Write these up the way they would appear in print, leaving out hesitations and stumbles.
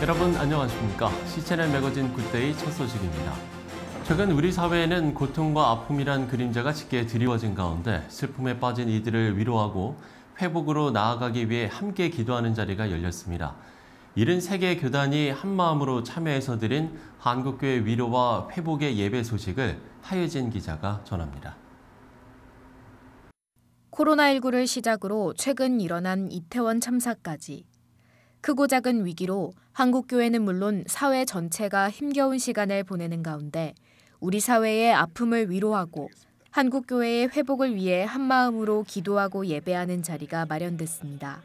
여러분 안녕하십니까? CNN 매거진 굿데이 첫 소식입니다. 최근 우리 사회에는 고통과 아픔이란 그림자가 짙게 드리워진 가운데 슬픔에 빠진 이들을 위로하고 회복으로 나아가기 위해 함께 기도하는 자리가 열렸습니다. 73개 교단이 한마음으로 참여해서 드린 한국교회 위로와 회복의 예배 소식을 하유진 기자가 전합니다. 코로나19를 시작으로 최근 일어난 이태원 참사까지 크고 작은 위기로 한국교회는 물론 사회 전체가 힘겨운 시간을 보내는 가운데 우리 사회의 아픔을 위로하고 한국교회의 회복을 위해 한마음으로 기도하고 예배하는 자리가 마련됐습니다.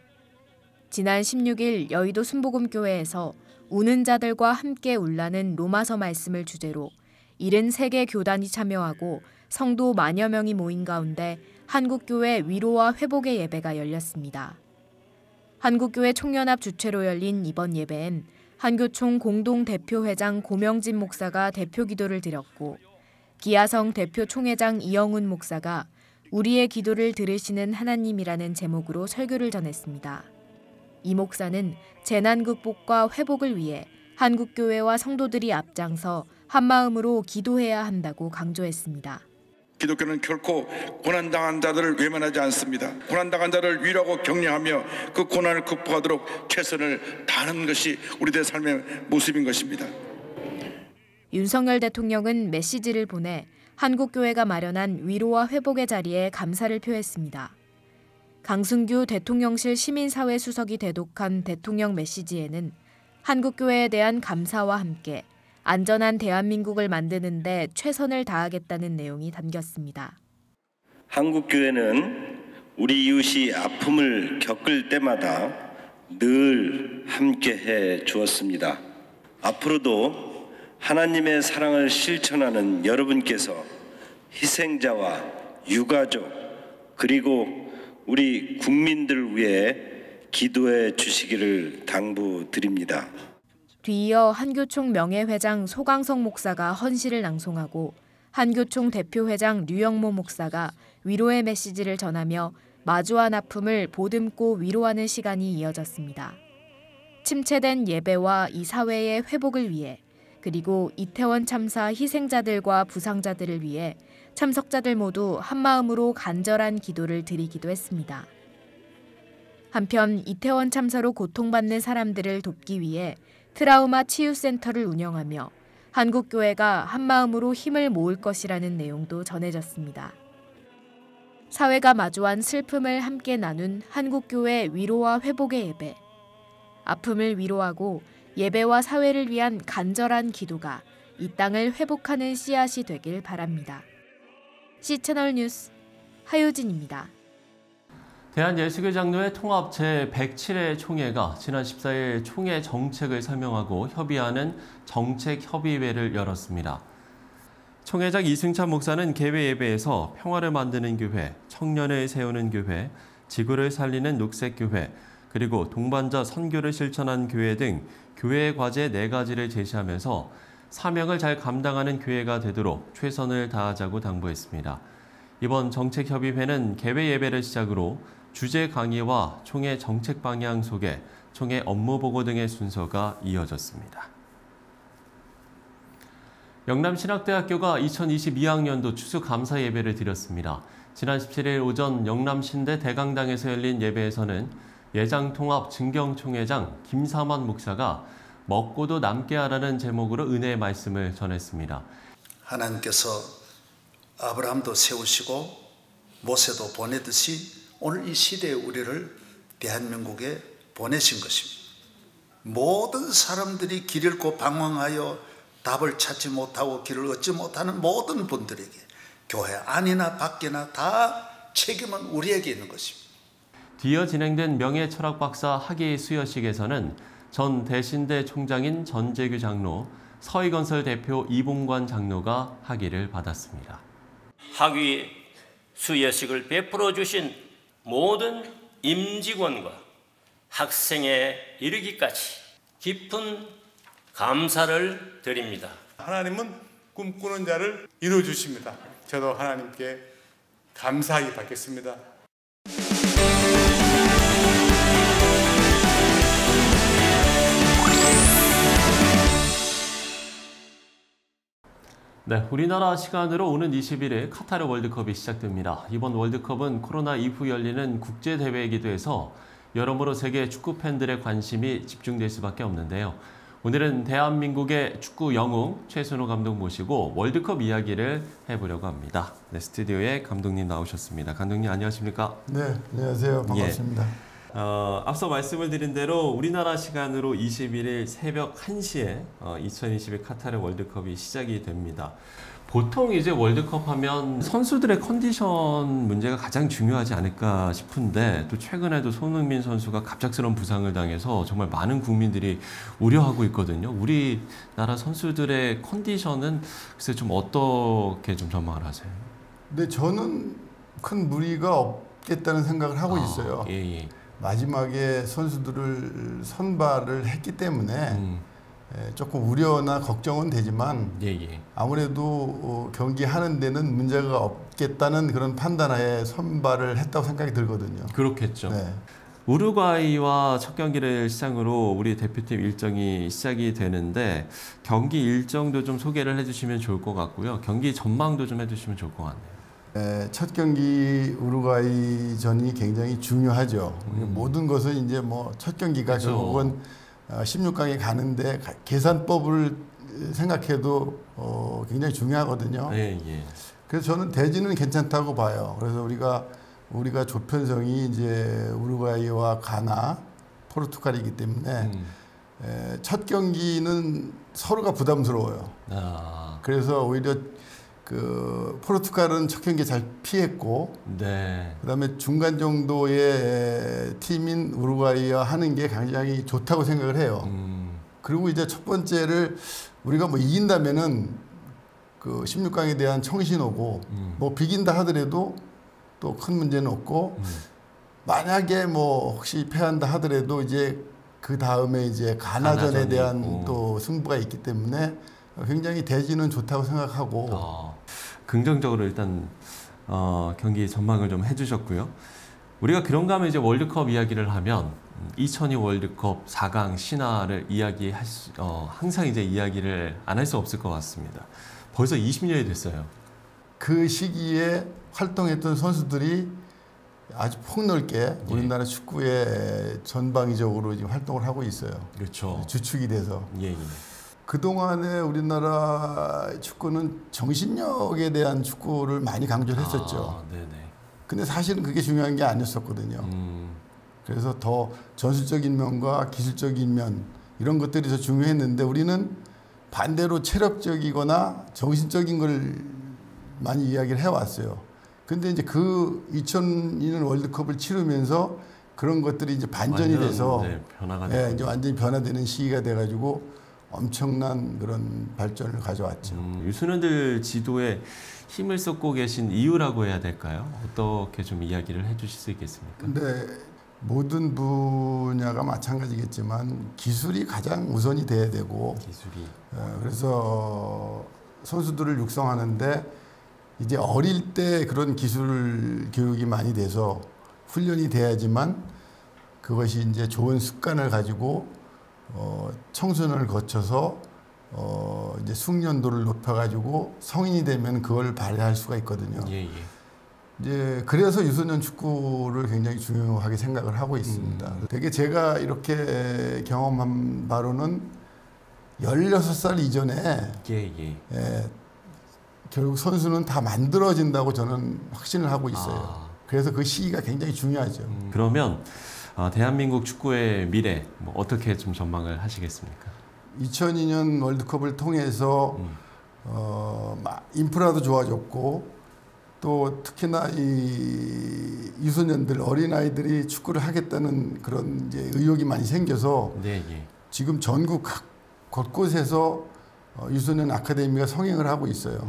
지난 16일 여의도 순복음교회에서 우는 자들과 함께 울라는 로마서 말씀을 주제로 73개 교단이 참여하고 성도 만여 명이 모인 가운데 한국교회 위로와 회복의 예배가 열렸습니다. 한국교회 총연합 주최로 열린 이번 예배엔 한교총 공동대표회장 고명진 목사가 대표 기도를 드렸고 기아성 대표 총회장 이영훈 목사가 우리의 기도를 들으시는 하나님이라는 제목으로 설교를 전했습니다. 이 목사는 재난 극복과 회복을 위해 한국교회와 성도들이 앞장서 한마음으로 기도해야 한다고 강조했습니다. 기독교는 결코 고난당한 자들을 외면하지 않습니다. 고난당한 자를 위로하고 격려하며 그 고난을 극복하도록 최선을 다하는 것이 우리들의 삶의 모습인 것입니다. 윤석열 대통령은 메시지를 보내 한국교회가 마련한 위로와 회복의 자리에 감사를 표했습니다. 강승규 대통령실 시민사회 수석이 대독한 대통령 메시지에는 한국교회에 대한 감사와 함께 안전한 대한민국을 만드는 데 최선을 다하겠다는 내용이 담겼습니다. 한국교회는 우리 이웃이 아픔을 겪을 때마다 늘 함께해 주었습니다. 앞으로도 하나님의 사랑을 실천하는 여러분께서 희생자와 유가족 그리고 우리 국민들을 위해 기도해 주시기를 당부드립니다. 뒤이어 한교총 명예회장 소강성 목사가 헌시를 낭송하고 한교총 대표회장 류영모 목사가 위로의 메시지를 전하며 마주한 아픔을 보듬고 위로하는 시간이 이어졌습니다. 침체된 예배와 이 사회의 회복을 위해 그리고 이태원 참사 희생자들과 부상자들을 위해 참석자들 모두 한마음으로 간절한 기도를 드리기도 했습니다. 한편 이태원 참사로 고통받는 사람들을 돕기 위해 트라우마 치유센터를 운영하며 한국교회가 한마음으로 힘을 모을 것이라는 내용도 전해졌습니다. 사회가 마주한 슬픔을 함께 나눈 한국교회 위로와 회복의 예배. 아픔을 위로하고 예배와 사회를 위한 간절한 기도가 이 땅을 회복하는 씨앗이 되길 바랍니다. C채널 뉴스 하유진입니다. 대한예수교 장로회 통합 제107회 총회가 지난 14일 총회 정책을 설명하고 협의하는 정책협의회를 열었습니다. 총회장 이승찬 목사는 개회 예배에서 평화를 만드는 교회, 청년을 세우는 교회, 지구를 살리는 녹색교회, 그리고 동반자 선교를 실천한 교회 등 교회의 과제 4가지를 제시하면서 사명을 잘 감당하는 교회가 되도록 최선을 다하자고 당부했습니다. 이번 정책협의회는 개회 예배를 시작으로 주제 강의와 총회 정책 방향 소개, 총회 업무 보고 등의 순서가 이어졌습니다. 영남신학대학교가 2022학년도 추수감사 예배를 드렸습니다. 지난 17일 오전 영남신대 대강당에서 열린 예배에서는 예장통합 증경총회장 김사만 목사가 먹고도 남게 하라는 제목으로 은혜의 말씀을 전했습니다. 하나님께서 아브라함도 세우시고 모세도 보내듯이 오늘 이 시대에 우리를 대한민국에 보내신 것입니다. 모든 사람들이 길 잃고 방황하여 답을 찾지 못하고 길을 얻지 못하는 모든 분들에게 교회 안이나 밖이나 다 책임은 우리에게 있는 것입니다. 뒤이어 진행된 명예철학 박사 학위 수여식에서는 전 대신대 총장인 전재규 장로, 서희건설 대표 이봉관 장로가 학위를 받았습니다. 학위 수여식을 베풀어 주신 모든 임직원과 학생에 이르기까지 깊은 감사를 드립니다. 하나님은 꿈꾸는 자를 이루어주십니다. 저도 하나님께 감사하게 받겠습니다. 네, 우리나라 시간으로 오는 21일 카타르 월드컵이 시작됩니다. 이번 월드컵은 코로나 이후 열리는 국제대회이기도 해서 여러모로 세계 축구 팬들의 관심이 집중될 수밖에 없는데요. 오늘은 대한민국의 축구 영웅 최순호 감독 모시고 월드컵 이야기를 해보려고 합니다. 네, 스튜디오에 감독님 나오셨습니다. 감독님 안녕하십니까? 네, 안녕하세요. 반갑습니다. 앞서 말씀을 드린 대로 우리나라 시간으로 21일 새벽 1시에 2021 카타르 월드컵이 시작이 됩니다. 보통 이제 월드컵 하면 선수들의 컨디션 문제가 가장 중요하지 않을까 싶은데 또 최근에도 손흥민 선수가 갑작스러운 부상을 당해서 정말 많은 국민들이 우려하고 있거든요. 우리나라 선수들의 컨디션은 글쎄 좀 어떻게 좀 전망을 하세요? 네, 저는 큰 무리가 없겠다는 생각을 하고 있어요. 예. 마지막에 선수들을 선발을 했기 때문에 조금 우려나 걱정은 되지만 아무래도 경기하는 데는 문제가 없겠다는 그런 판단하에 선발을 했다고 생각이 들거든요. 그렇겠죠. 네. 우루과이와 첫 경기를 시작으로 우리 대표팀 일정이 시작이 되는데 경기 일정도 좀 소개를 해주시면 좋을 것 같고요. 경기 전망도 좀 해주시면 좋을 것 같네요. 첫 경기 우루과이전이 굉장히 중요하죠. 모든 것은 이제 뭐 첫 경기가 그렇죠. 결국은 16강에 가는데 계산법을 생각해도 굉장히 중요하거든요. 그래서 저는 대진은 괜찮다고 봐요. 그래서 우리가 조편성이 이제 우루과이와 가나, 포르투갈이기 때문에 첫 경기는 서로가 부담스러워요. 그래서 오히려 포르투갈은 첫 경기 잘 피했고, 그다음에 중간 정도의 팀인 우루과이와 하는 게 굉장히 좋다고 생각을 해요. 그리고 이제 첫 번째를 우리가 뭐 이긴다면은 그 16강에 대한 청신호고, 뭐 비긴다 하더라도 또 큰 문제는 없고, 만약에 뭐 혹시 패한다 하더라도 이제 그 다음에 이제 가나전에 대한 또 승부가 있기 때문에 굉장히 대진은 좋다고 생각하고. 긍정적으로 일단 경기 전망을 좀 해주셨고요. 우리가 그런가 하면 이제 월드컵 이야기를 하면 2002 월드컵 4강 신화를 항상 이제 이야기를 안 할 수 없을 것 같습니다. 벌써 20년이 됐어요. 그 시기에 활동했던 선수들이 아주 폭넓게 우리나라 축구에 전방위적으로 지금 활동을 하고 있어요. 그렇죠. 주축이 돼서. 그동안에 우리나라 축구는 정신력에 대한 축구를 많이 강조를 했었죠. 근데 사실은 그게 중요한 게 아니었었거든요. 그래서 더 전술적인 면과 기술적인 면 이런 것들이 더 중요했는데 우리는 반대로 체력적이거나 정신적인 걸 많이 이야기를 해왔어요. 근데 이제 그 2002년 월드컵을 치르면서 그런 것들이 이제 반전이 돼서 변화가 이제 완전히 변화되는 시기가 돼가지고 엄청난 그런 발전을 가져왔죠. 유소년들 지도에 힘을 쏟고 계신 이유라고 해야 될까요? 어떻게 좀 이야기를 해주실 수 있겠습니까? 근데 모든 분야가 마찬가지겠지만 기술이 가장 우선이 돼야 되고 그래서 선수들을 육성하는데 이제 어릴 때 그런 기술 교육이 많이 돼서 훈련이 돼야지만 그것이 이제 좋은 습관을 가지고 청소년을 거쳐서 이제 숙련도를 높여가지고 성인이 되면 그걸 발휘할 수가 있거든요. 이제 그래서 유소년 축구를 굉장히 중요하게 생각을 하고 있습니다. 되게 제가 이렇게 경험한 바로는 16살 이전에 결국 선수는 다 만들어진다고 저는 확신을 하고 있어요. 그래서 그 시기가 굉장히 중요하죠. 그러면 대한민국 축구의 미래 어떻게 좀 전망을 하시겠습니까? 2002년 월드컵을 통해서 인프라도 좋아졌고 또 특히나 이 유소년들 어린아이들이 축구를 하겠다는 그런 이제 의욕이 많이 생겨서 지금 전국 곳곳에서 유소년 아카데미가 성행을 하고 있어요.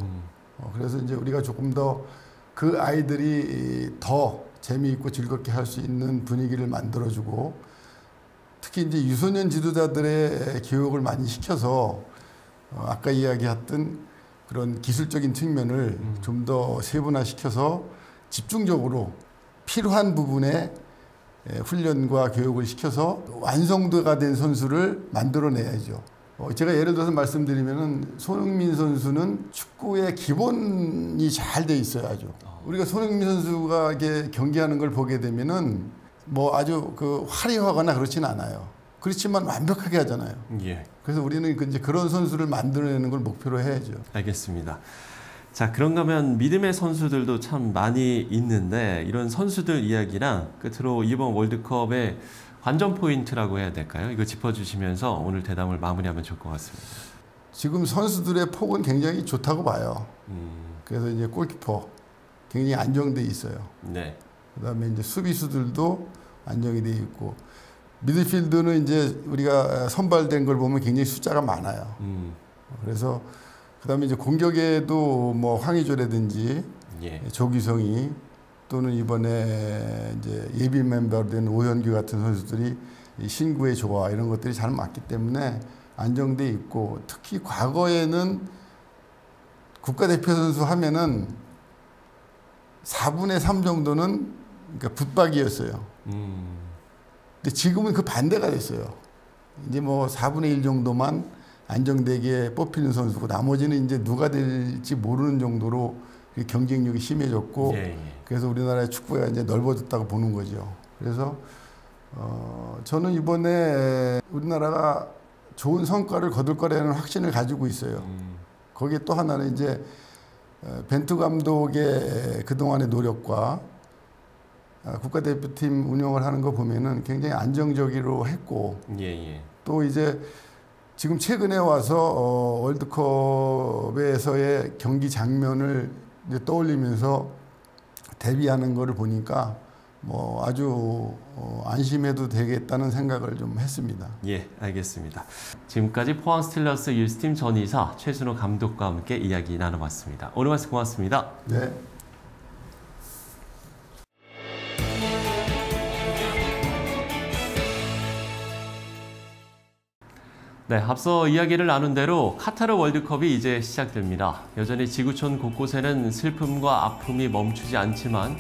그래서 이제 우리가 조금 더 그 아이들이 더 재미있고 즐겁게 할 수 있는 분위기를 만들어주고 특히 이제 유소년 지도자들의 교육을 많이 시켜서 아까 이야기했던 그런 기술적인 측면을 좀 더 세분화시켜서 집중적으로 필요한 부분에 훈련과 교육을 시켜서 완성도가 된 선수를 만들어내야죠. 제가 예를 들어서 말씀드리면은 손흥민 선수는 축구의 기본이 잘 돼 있어요, 아주. 우리가 손흥민 선수가 이렇게 경기하는 걸 보게 되면은 뭐 아주 그 화려하거나 그렇진 않아요. 그렇지만 완벽하게 하잖아요. 예. 그래서 우리는 이제 그런 선수를 만들어내는 걸 목표로 해야죠. 알겠습니다. 자, 그런가 하면 믿음의 선수들도 참 많이 있는데 이런 선수들 이야기랑 끝으로 이번 월드컵의 관전 포인트라고 해야 될까요? 이거 짚어주시면서 오늘 대담을 마무리하면 좋을 것 같습니다. 지금 선수들의 폭은 굉장히 좋다고 봐요. 그래서 이제 골키퍼 굉장히 안정돼 있어요. 네. 그다음에 이제 수비수들도 안정이 돼 있고 미드필드는 이제 우리가 선발된 걸 보면 굉장히 숫자가 많아요. 그래서 그다음에 이제 공격에도 뭐 황의조라든지 예. 조규성이 또는 이번에 이제 예비 멤버로 된 오현규 같은 선수들이 신구의 조화 이런 것들이 잘 맞기 때문에 안정돼 있고 특히 과거에는 국가대표 선수 하면은 4분의 3 정도는 그러니까 붙박이였어요. 근데 지금은 그 반대가 됐어요. 이제 뭐 4분의 1 정도만 안정되게 뽑히는 선수고 나머지는 이제 누가 될지 모르는 정도로 경쟁력이 심해졌고 예. 그래서 우리나라의 축구가 이제 넓어졌다고 보는 거죠. 그래서 저는 이번에 우리나라가 좋은 성과를 거둘 거라는 확신을 가지고 있어요. 거기에 또 하나는 이제 벤투 감독의 그동안의 노력과 국가대표팀 운영을 하는 거 보면은 굉장히 안정적으로 했고 또 이제 지금 최근에 와서 월드컵에서의 경기 장면을 이제 떠올리면서 데뷔하는 거를 보니까 뭐 아주 안심해도 되겠다는 생각을 좀 했습니다. 예, 알겠습니다. 지금까지 포항 스틸러스 유스팀 전이사 최순호 감독과 함께 이야기 나눠봤습니다. 오늘 말씀 고맙습니다. 네. 네, 앞서 이야기를 나눈 대로 카타르 월드컵이 이제 시작됩니다. 여전히 지구촌 곳곳에는 슬픔과 아픔이 멈추지 않지만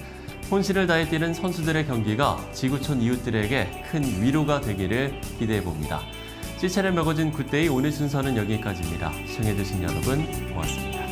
혼신을 다해 뛰는 선수들의 경기가 지구촌 이웃들에게 큰 위로가 되기를 기대해봅니다. 시체를 먹어진 굿데이 오늘 순서는 여기까지입니다. 시청해주신 여러분 고맙습니다.